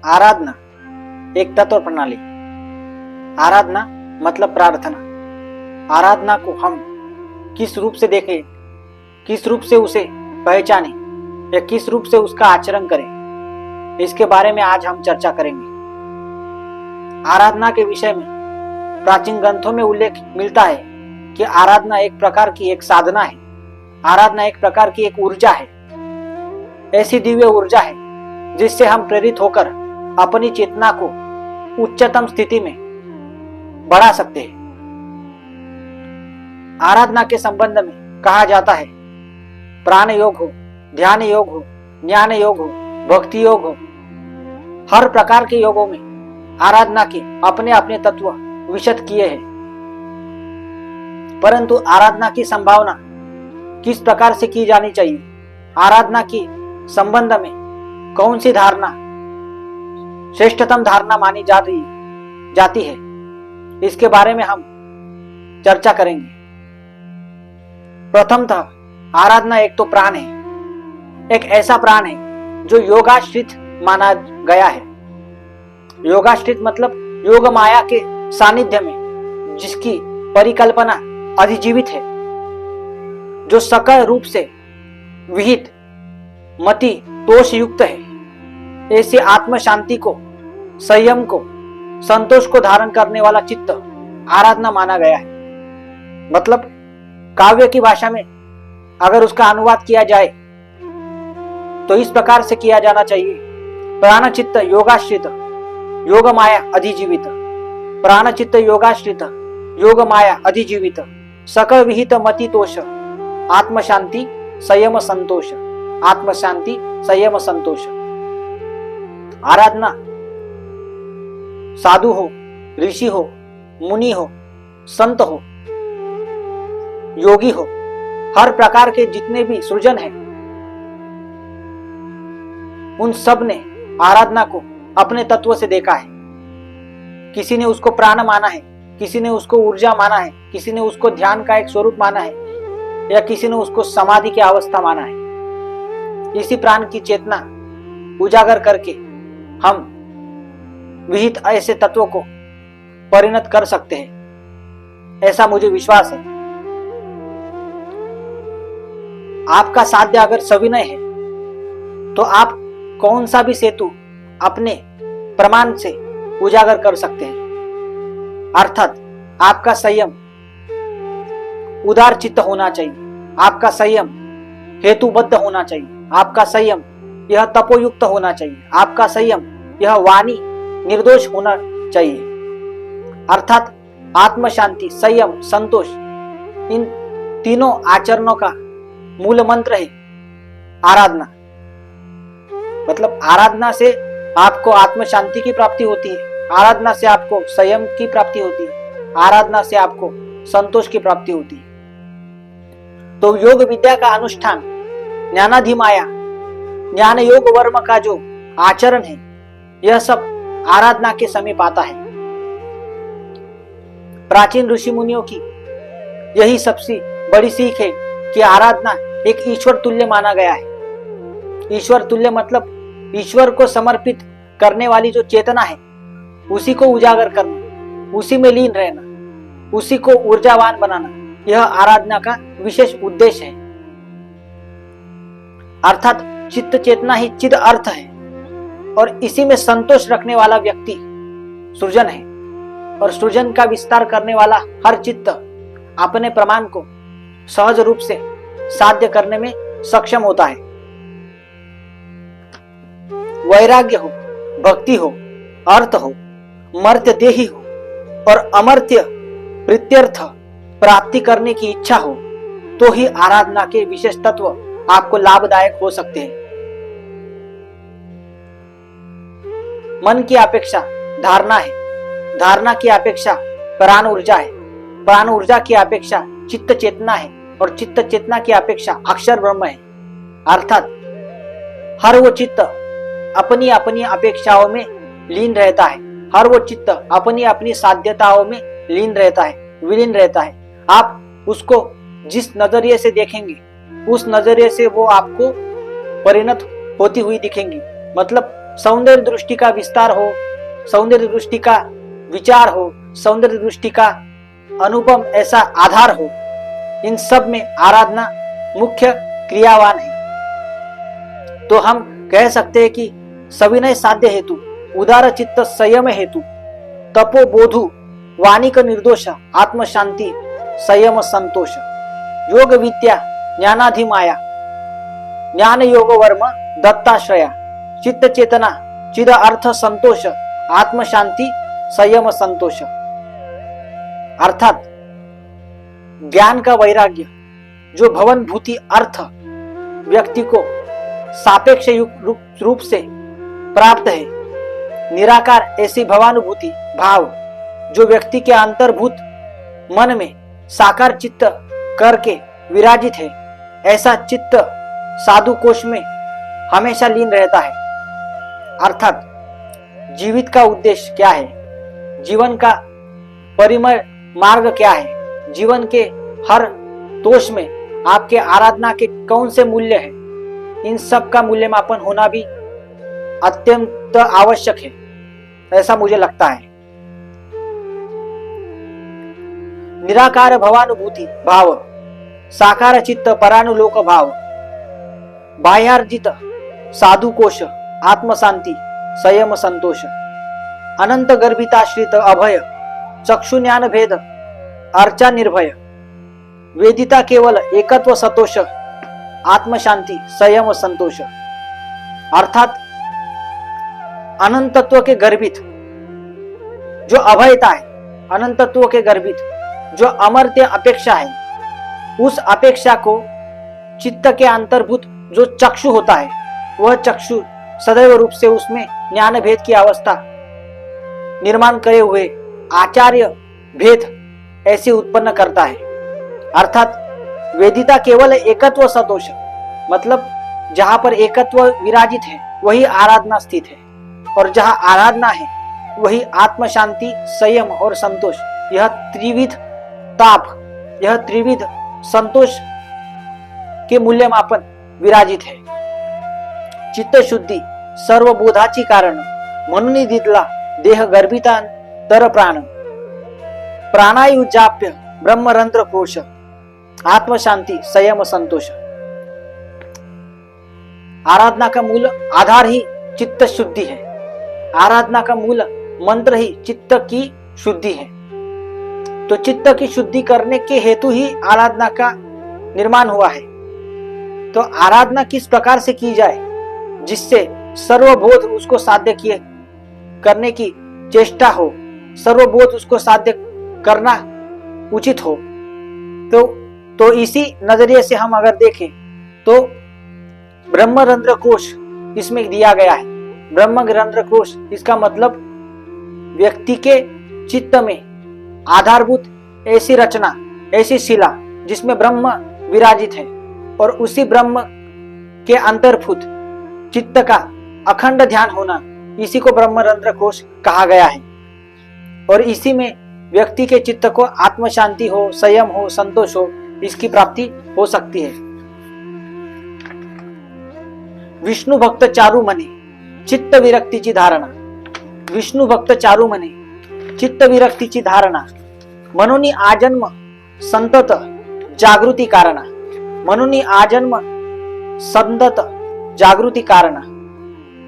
आराधना एक तत्व प्रणाली। आराधना मतलब प्रार्थना। आराधना को हम किस रूप से देखें, किस रूप से उसे पहचानें या किस रूप से उसका आचरण करें, इसके बारे में आज हम चर्चा करेंगे। आराधना के विषय में प्राचीन ग्रंथों में उल्लेख मिलता है कि आराधना एक प्रकार की एक साधना है। आराधना एक प्रकार की एक ऊर्जा है, ऐसी दिव्य ऊर्जा है जिससे हम प्रेरित होकर अपनी चेतना को उच्चतम स्थिति में बढ़ा सकते हैं। आराधना के संबंध में कहा जाता है प्राण योग हो, ध्यान योग हो, ज्ञान योग हो, भक्ति योग हो, हर प्रकार के योगों में आराधना के अपने अपने तत्व विशद किए हैं। परंतु आराधना की संभावना किस प्रकार से की जानी चाहिए, आराधना की संबंध में कौन सी धारणा श्रेष्ठतम धारणा मानी जाती है, इसके बारे में हम चर्चा करेंगे। प्रथमतः आराधना एक तो प्राण है, एक ऐसा प्राण है जो योगाश्रित माना गया है। योगाश्रित मतलब योग माया के सानिध्य में जिसकी परिकल्पना अधिजीवित है, जो सकल रूप से विहित मति दोष युक्त है। ऐसे आत्म शांति को, संयम को, संतोष को धारण करने वाला चित्त आराधना माना गया है। मतलब काव्य की भाषा में अगर उसका अनुवाद किया जाए तो इस प्रकार से किया जाना चाहिए, प्राण चित्त योगाश्रित योग माया अधिजीवित, प्राण चित्त योगाश्रित योग माया अधिजीवित, सकल विहित मति तोष, आत्म शांति संयम संतोष, आत्म शांति संयम संतोष। आराधना साधु हो, ऋषि हो, मुनि हो, संत हो, योगी हो, हर प्रकार के जितने भी सृजन हैं, उन सब ने आराधना को अपने तत्व से देखा है। किसी ने उसको प्राण माना है, किसी ने उसको ऊर्जा माना है, किसी ने उसको ध्यान का एक स्वरूप माना है, या किसी ने उसको समाधि की अवस्था माना है। इसी प्राण की चेतना उजागर करके हम विहित ऐसे तत्वों को परिणत कर सकते हैं, ऐसा मुझे विश्वास है। आपका साध्य अगर सविनय है तो आप कौन सा भी सेतु अपने प्रमाण से उजागर कर सकते हैं। अर्थात आपका संयम उदार चित्त होना चाहिए, आपका संयम हेतुबद्ध होना चाहिए, आपका संयम यह तपोयुक्त होना चाहिए, आपका संयम यह वाणी निर्दोष होना चाहिए। अर्थात आत्म शांति, संयम, संतोष, इन तीनों आचरणों का मूल मंत्र है आराधना। मतलब आराधना से आपको आत्म शांति की प्राप्ति होती है, आराधना से आपको संयम की प्राप्ति होती है, आराधना से आपको संतोष की प्राप्ति होती है। तो योग विद्या का अनुष्ठान, ज्ञानाधिमाया, ज्ञान योग वर्म का जो आचरण है, यह सब आराधना के समीप आता है। प्राचीन ऋषि मुनियों की यही सबसे बड़ी सीख है कि आराधना एक ईश्वर तुल्य माना गया है। ईश्वर तुल्य मतलब ईश्वर को समर्पित करने वाली जो चेतना है, उसी को उजागर करना, उसी में लीन रहना, उसी को ऊर्जावान बनाना, यह आराधना का विशेष उद्देश्य है। अर्थात चित्त चेतना ही चिद अर्थ है, और इसी में संतोष रखने वाला व्यक्ति सृजन है, और सृजन का विस्तार करने वाला हर चित्त अपने प्रमाण को सहज रूप से साध्य करने में सक्षम होता है। वैराग्य हो, भक्ति हो, अर्थ हो, मर्त्य देही हो और अमर्त्य प्रीत्यर्थ प्राप्ति करने की इच्छा हो, तो ही आराधना के विशेष तत्व आपको लाभदायक हो सकते हैं। मन की अपेक्षा धारणा है, धारणा की अपेक्षा प्राण ऊर्जा है, प्राण ऊर्जा की अपेक्षा चित्त चेतना है, और चित्त चेतना की अपेक्षा अक्षर ब्रह्म है। अर्थात हर वो चित्त अपनी अपनी अपेक्षाओं में लीन रहता है, हर वो चित्त अपनी अपनी साध्यताओं में लीन रहता है, विलीन रहता है। आप उसको जिस नजरिए से देखेंगे, उस नजरिए से वो आपको परिणत होती हुई दिखेंगी। मतलब सौंदर्य दृष्टि का विस्तार हो, सौंदर्य दृष्टि का विचार हो, सौंदर्य दृष्टि का अनुपम ऐसा आधार हो, इन सब में आराधना मुख्य क्रियावान है। तो हम कह सकते हैं कि सविनय साध्य हेतु, उदार चित्त संयम हेतु, तपो बोधु वाणी का निर्दोष, आत्म शांति संयम संतोष, योग विद्या ज्ञानाधिमाया, ज्ञान योग वर्म दत्ताश्रया, चित्त चेतना चिद अर्थ संतोष, आत्म शांति संयम संतोष। अर्थात ज्ञान का वैराग्य जो भवन भूति अर्थ व्यक्ति को सापेक्ष रूप से प्राप्त है, निराकार ऐसी भवानुभूति भाव जो व्यक्ति के अंतर्भूत मन में साकार चित्त करके विराजित है, ऐसा चित्त साधु कोश में हमेशा लीन रहता है। अर्थात जीवित का उद्देश्य क्या है, जीवन का परिमय मार्ग क्या है, जीवन के हर दोष में आपके आराधना के कौन से मूल्य है, इन सब का मूल्यमापन होना भी अत्यंत आवश्यक है, ऐसा मुझे लगता है। निराकार भवानुभूति भाव, साकार चित्त परानुलोक भाव, बाह्यार्जित साधु कोश, आत्म शांति संयम संतोष, अनंत गर्भिताश्रित अभय, चक्षु ज्ञान भेद अर्चा निर्भय, वेदिता केवल एकत्व सतोष, आत्म शांति संयम संतोष। अर्थात अनंतत्व के गर्भित जो अभयता है, अनंतत्व के गर्भित जो अमर्त्य अपेक्षा है, उस अपेक्षा को चित्त के अंतर्भूत जो चक्षु होता है, वह चक्षु सदैव रूप से उसमें ज्ञान भेद की अवस्था निर्माण करे हुए आचार्य भेद ऐसे उत्पन्न करता है। अर्थात वेदिता केवल एकत्व सतोष, मतलब जहां पर एकत्व विराजित है वही आराधना स्थित है, और जहां आराधना है वही आत्म शांति संयम और संतोष, यह त्रिविध ताप, यह त्रिविध संतोष के मूल्यमापन विराजित है। चित्त शुद्धि सर्वबोधाची कारण, म्हणून दिदला देह गर्भितांतर प्राण, प्राणायुजाप्य ब्रह्मरंध्र कोश, आत्म शांति संयम संतोष। आराधना का मूल आधार ही चित्त शुद्धि है, आराधना का मूल मंत्र ही चित्त की शुद्धि है। तो चित्त की शुद्धि करने के हेतु ही आराधना का निर्माण हुआ है। तो आराधना किस प्रकार से की जाए जिससे सर्वबोध उसको साध्य किए करने की चेष्टा हो, सर्वबोध उसको साध्य करना उचित हो। तो इसी नजरिए से हम अगर देखें तो ब्रह्मरंध्र कोश इसमें दिया गया है। ब्रह्मरंध्र कोश इसका मतलब व्यक्ति के चित्त में आधारभूत ऐसी रचना, ऐसी शिला जिसमें ब्रह्म विराजित है, और उसी ब्रह्म के अंतर्भूत चित्त का अखंड ध्यान होना, इसी को ब्रह्मरंध्र कोश कहा गया है। और इसी में व्यक्ति के चित्त को आत्म शांति हो, संयम हो, संतोष हो, इसकी प्राप्ति हो सकती है। विष्णु भक्त चारु मने चित्त विरक्तीची धारणा, विष्णु भक्त चारु मने चित्त विरक्तीची धारणा, म्हणून आजन्म संतत जागृती कारणा, म्हणून आजन्म संतत जागृती कारणा,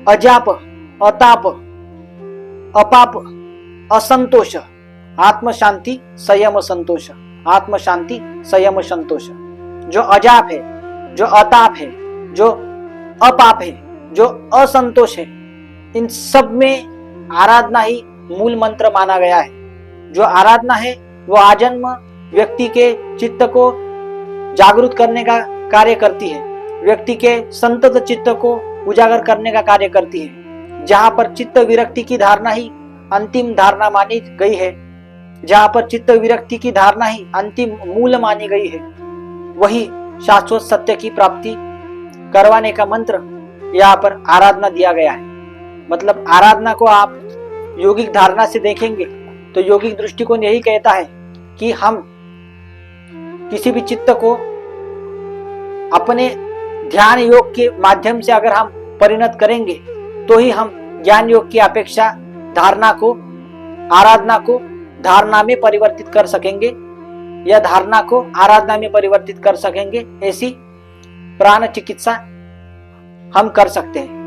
अजाप अताप अपाप असंतोष, आत्म शांति संयम संतोष, आत्म शांति संयम संतोष। जो अजाप है, जो अताप है, जो अपाप है, जो असंतोष है, इन सब में आराधना ही मूल मंत्र माना गया है। जो आराधना है वो आजन्म व्यक्ति के चित्त को जागृत करने का कार्य करती है, व्यक्ति के संतत चित्त को उजागर करने का कार्य करती है। जहां पर चित्त विरक्ति की धारणा ही अंतिम धारणा मानी गई है, जहां पर चित्त विरक्ति की धारणा ही अंतिम मूल मानी गई है, वही शाश्वत सत्य की प्राप्ति करवाने का मंत्र यहाँ पर आराधना दिया गया है। मतलब आराधना को आप योगिक धारणा से देखेंगे तो योगिक दृष्टिकोण यही कहता है कि हम किसी भी चित्त को अपने ध्यान योग के माध्यम से अगर हम परिणत करेंगे तो ही हम ज्ञान योग की अपेक्षा धारणा को, आराधना को धारणा में परिवर्तित कर सकेंगे या धारणा को आराधना में परिवर्तित कर सकेंगे, ऐसी प्राण चिकित्सा हम कर सकते हैं।